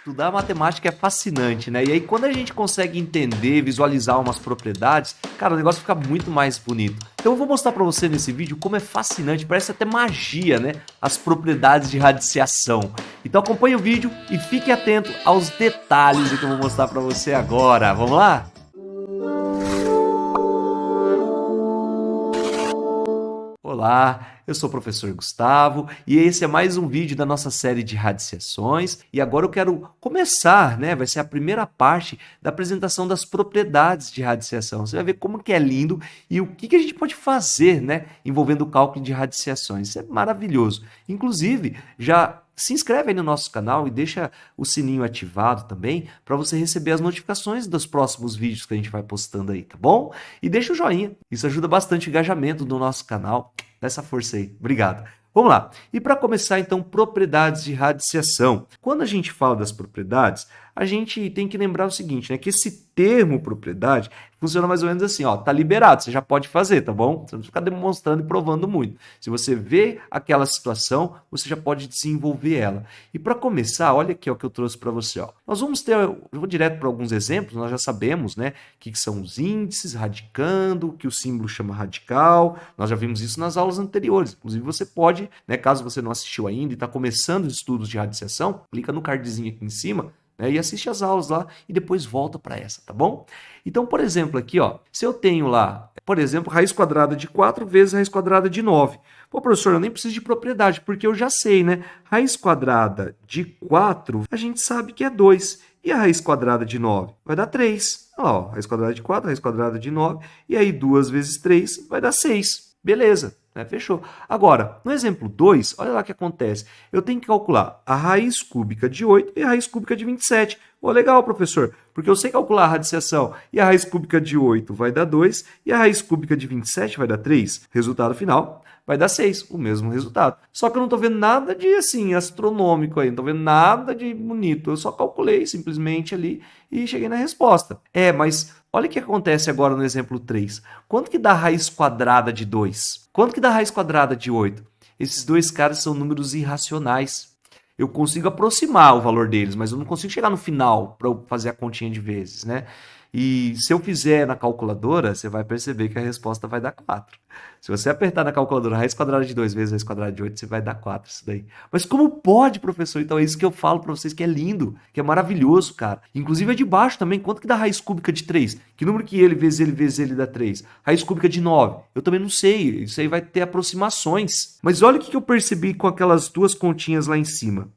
Estudar matemática é fascinante, né? E aí, quando a gente consegue entender, visualizar umas propriedades, cara, o negócio fica muito mais bonito. Então, eu vou mostrar para você nesse vídeo como é fascinante, parece até magia, né? As propriedades de radiciação. Então, acompanhe o vídeo e fique atento aos detalhes que eu vou mostrar para você agora. Vamos lá? Olá, eu sou o professor Gustavo e esse é mais um vídeo da nossa série de radiciações e agora eu quero começar, né? Vai ser a primeira parte da apresentação das propriedades de radiciação. Você vai ver como que é lindo e o que a gente pode fazer, né? Envolvendo o cálculo de radiciações. Isso é maravilhoso. Inclusive, já se inscreve aí no nosso canal e deixa o sininho ativado também para você receber as notificações dos próximos vídeos que a gente vai postando aí, tá bom? E deixa o joinha, isso ajuda bastante o engajamento do nosso canal. Dá essa força aí, obrigado. Vamos lá. E para começar, então, propriedades de radiciação. Quando a gente fala das propriedades, a gente tem que lembrar o seguinte, né? Que esse termo propriedade funciona mais ou menos assim, ó, tá liberado, você já pode fazer, tá bom? Você não precisa ficar demonstrando e provando muito. Se você vê aquela situação, você já pode desenvolver ela. E para começar, olha aqui o que eu trouxe para você, ó. Nós vamos ter, eu vou direto para alguns exemplos, nós já sabemos, né, o que são os índices, radicando, que o símbolo chama radical, nós já vimos isso nas aulas anteriores. Inclusive você pode, né, caso você não assistiu ainda e está começando os estudos de radiciação, clica no cardzinho aqui em cima, e assiste as aulas lá e depois volta para essa, tá bom? Então, por exemplo, aqui, ó, se eu tenho lá, por exemplo, raiz quadrada de 4 vezes raiz quadrada de 9. Pô, professor, eu nem preciso de propriedade, porque eu já sei, né? Raiz quadrada de 4, a gente sabe que é 2. E a raiz quadrada de 9 vai dar 3. Olha lá, ó, raiz quadrada de 4, raiz quadrada de 9, e aí 2 vezes 3 vai dar 6. Beleza, né? Fechou. Agora, no exemplo 2, olha lá o que acontece. Eu tenho que calcular a raiz cúbica de 8 e a raiz cúbica de 27. Pô, legal, professor, porque eu sei calcular a radiciação. E a raiz cúbica de 8 vai dar 2 e a raiz cúbica de 27 vai dar 3. Resultado final vai dar 6, o mesmo resultado. Só que eu não estou vendo nada de, assim, astronômico aí, não estou vendo nada de bonito. Eu só calculei simplesmente ali e cheguei na resposta. Mas olha o que acontece agora no exemplo 3. Quanto que dá a raiz quadrada de 2? Quanto que dá a raiz quadrada de 8? Esses dois caras são números irracionais. Eu consigo aproximar o valor deles, mas eu não consigo chegar no final para eu fazer a continha de vezes, né? E se eu fizer na calculadora, você vai perceber que a resposta vai dar 4. Se você apertar na calculadora raiz quadrada de 2 vezes raiz quadrada de 8, você vai dar 4 isso daí. Mas como pode, professor? Então é isso que eu falo para vocês que é lindo, que é maravilhoso, cara. Inclusive é de baixo também. Quanto que dá raiz cúbica de 3? Que número que ele vezes ele dá 3? Raiz cúbica de 9? Eu também não sei. Isso aí vai ter aproximações. Mas olha o que eu percebi com aquelas duas continhas lá em cima.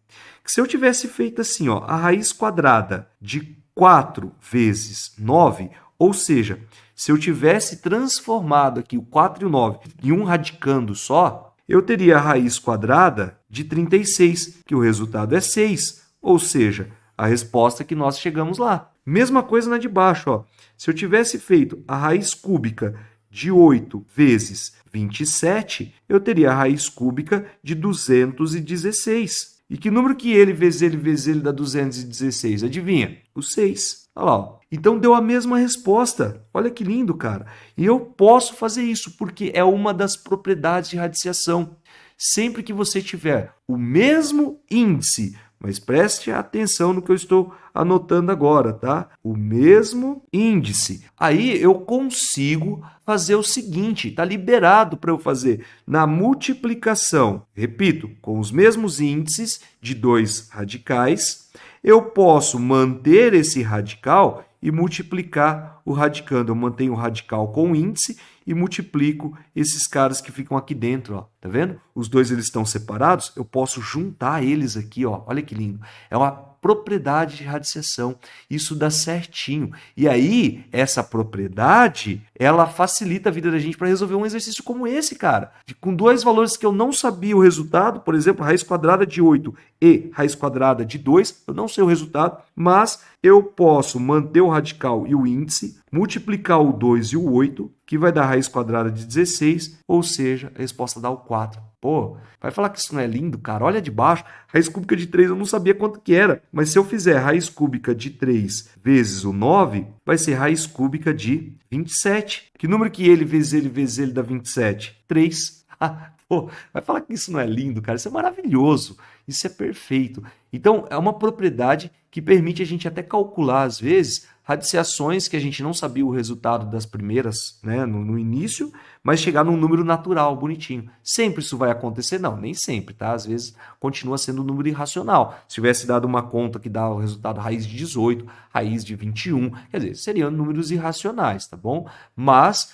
Que se eu tivesse feito assim, ó, a raiz quadrada de 4 vezes 9, ou seja, se eu tivesse transformado aqui o 4 e o 9 em um radicando só, eu teria a raiz quadrada de 36, que o resultado é 6, ou seja, a resposta que nós chegamos lá. Mesma coisa na de baixo, ó. Se eu tivesse feito a raiz cúbica de 8 vezes 27, eu teria a raiz cúbica de 216. E que número que ele vezes ele dá 216? Adivinha? O 6. Olha lá. Ó. Então deu a mesma resposta. Olha que lindo, cara. E eu posso fazer isso porque é uma das propriedades de radiciação. Sempre que você tiver o mesmo índice, mas preste atenção no que eu estou anotando agora, tá? O mesmo índice. Aí eu consigo fazer o seguinte, tá liberado para eu fazer na multiplicação, repito, com os mesmos índices de dois radicais, eu posso manter esse radical e multiplicar o radicando. Eu mantenho o radical com o índice e multiplico esses caras que ficam aqui dentro, ó. Tá vendo? Os dois eles estão separados, eu posso juntar eles aqui, ó. Olha que lindo. É uma propriedade de radiciação. Isso dá certinho. E aí, essa propriedade, ela facilita a vida da gente para resolver um exercício como esse, cara. Com dois valores que eu não sabia o resultado, por exemplo, raiz quadrada de 8 e raiz quadrada de 2, eu não sei o resultado, mas eu posso manter o radical e o índice, multiplicar o 2 e o 8, que vai dar raiz quadrada de 16, ou seja, a resposta dá o 4. Pô, vai falar que isso não é lindo, cara? Olha de baixo, raiz cúbica de 3 eu não sabia quanto que era, mas se eu fizer raiz cúbica de 3 vezes o 9, vai ser raiz cúbica de 27. Que número que ele vezes ele dá 27? 3. Pô, vai falar que isso não é lindo, cara? Isso é maravilhoso, isso é perfeito. Então, é uma propriedade que permite a gente até calcular, às vezes, radiciações que a gente não sabia o resultado das primeiras, né, no início, mas chegar num número natural, bonitinho. Sempre isso vai acontecer? Não, nem sempre, tá? Às vezes continua sendo um número irracional. Se tivesse dado uma conta que dá o resultado raiz de 18, raiz de 21, quer dizer, seriam números irracionais, tá bom? Mas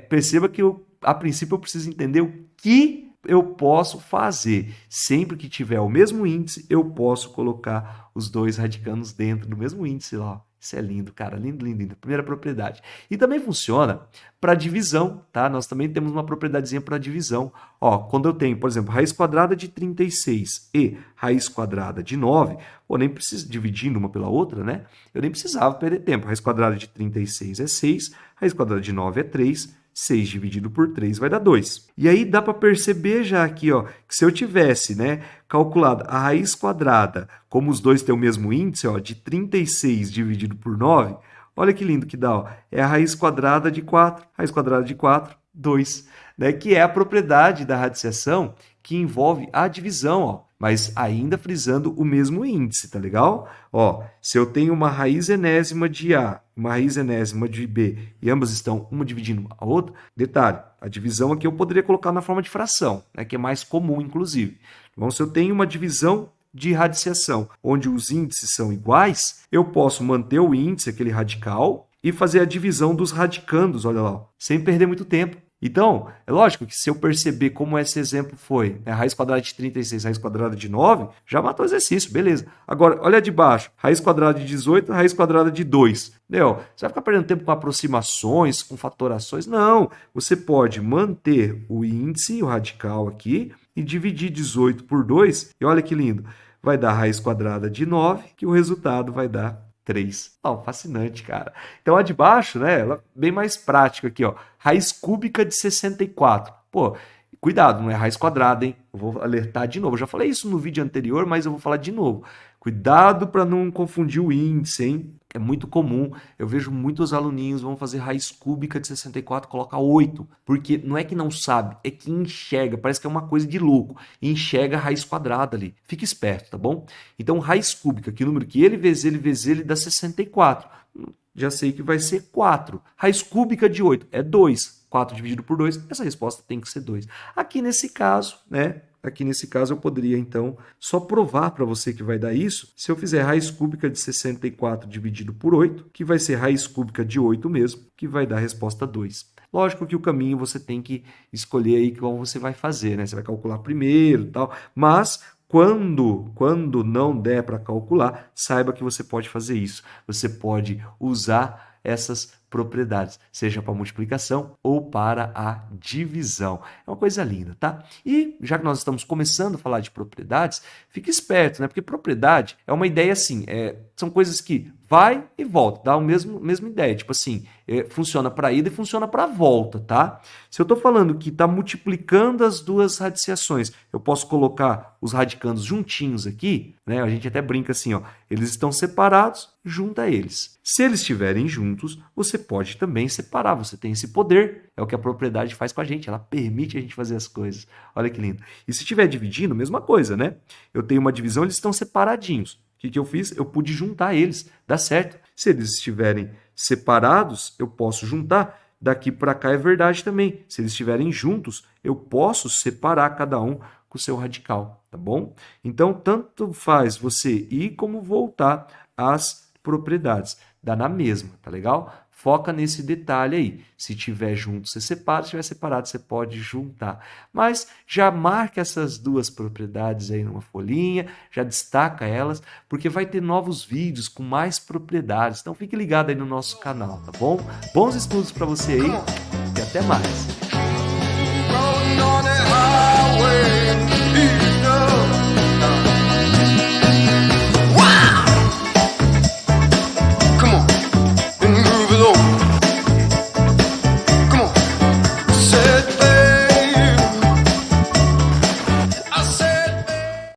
perceba que a princípio eu preciso entender o que eu posso fazer. Sempre que tiver o mesmo índice, eu posso colocar os dois radicanos dentro do mesmo índice lá. Isso é lindo, cara. Lindo, lindo, lindo. Primeira propriedade. E também funciona para divisão, tá? Nós também temos uma propriedadezinha para divisão. Ó, quando eu tenho, por exemplo, raiz quadrada de 36 e raiz quadrada de 9, pô, nem preciso dividindo uma pela outra, né? Eu nem precisava perder tempo. Raiz quadrada de 36 é 6, raiz quadrada de 9 é 3, 6 dividido por 3 vai dar 2. E aí dá para perceber já aqui, ó, que se eu tivesse, né, calculado a raiz quadrada, como os dois têm o mesmo índice, ó, de 36 dividido por 9, olha que lindo que dá, ó, é a raiz quadrada de 4. Raiz quadrada de 4, 2, né, que é a propriedade da radiciação que envolve a divisão, ó, mas ainda frisando o mesmo índice, tá legal? Ó, se eu tenho uma raiz enésima de A, uma raiz enésima de B, e ambas estão uma dividindo a outra, detalhe, a divisão aqui eu poderia colocar na forma de fração, né, que é mais comum, inclusive. Então, se eu tenho uma divisão de radiciação, onde os índices são iguais, eu posso manter o índice, aquele radical, e fazer a divisão dos radicandos, olha lá, ó, sem perder muito tempo. Então, é lógico que se eu perceber como esse exemplo foi, né, raiz quadrada de 36, raiz quadrada de 9, já matou o exercício, beleza. Agora, olha de baixo, raiz quadrada de 18, raiz quadrada de 2. Entendeu? Você vai ficar perdendo tempo com aproximações, com fatorações? Não, você pode manter o índice, o radical aqui, e dividir 18 por 2, e olha que lindo, vai dar raiz quadrada de 9, que o resultado vai dar 3. Oh, fascinante, cara. Então, a de baixo, né, ela é bem mais prática aqui, ó. Raiz cúbica de 64. Pô, cuidado, não é raiz quadrada, hein? Eu vou alertar de novo. Eu já falei isso no vídeo anterior, mas eu vou falar de novo. Cuidado para não confundir o índice, hein? É muito comum, eu vejo muitos aluninhos vão fazer raiz cúbica de 64, coloca 8, porque não é que não sabe, é que enxerga, parece que é uma coisa de louco, enxerga a raiz quadrada ali. Fica esperto, tá bom? Então, raiz cúbica, que número que ele vezes ele dá 64. Já sei que vai ser 4. Raiz cúbica de 8 é 2. 4 dividido por 2, essa resposta tem que ser 2. Aqui nesse caso, né? Aqui nesse caso eu poderia, então, só provar para você que vai dar isso se eu fizer raiz cúbica de 64 dividido por 8, que vai ser raiz cúbica de 8 mesmo, que vai dar a resposta 2. Lógico que o caminho você tem que escolher aí qual você vai fazer, né? Você vai calcular primeiro e tal, mas quando não der para calcular, saiba que você pode fazer isso. Você pode usar essas propriedades, seja para multiplicação ou para a divisão. É uma coisa linda, tá? E já que nós estamos começando a falar de propriedades, fique esperto, né? Porque propriedade é uma ideia assim, são coisas que vai e volta, dá a mesma ideia, tipo assim, funciona para ida e funciona para volta, tá? Se eu estou falando que está multiplicando as duas radiciações, eu posso colocar os radicandos juntinhos aqui, né? A gente até brinca assim, ó, eles estão separados, junta eles. Se eles estiverem juntos, você pode também separar, você tem esse poder, é o que a propriedade faz com a gente, ela permite a gente fazer as coisas. Olha que lindo. E se estiver dividindo, mesma coisa, né? Eu tenho uma divisão, eles estão separadinhos. O que eu fiz? Eu pude juntar eles, dá certo. Se eles estiverem separados, eu posso juntar. Daqui para cá é verdade também. Se eles estiverem juntos, eu posso separar cada um com o seu radical, tá bom? Então, tanto faz você ir como voltar às propriedades. Dá na mesma, tá legal? Foca nesse detalhe aí. Se tiver junto, você separa. Se tiver separado, você pode juntar. Mas já marca essas duas propriedades aí numa folhinha, já destaca elas, porque vai ter novos vídeos com mais propriedades. Então fique ligado aí no nosso canal, tá bom? Bons estudos para você aí e até mais.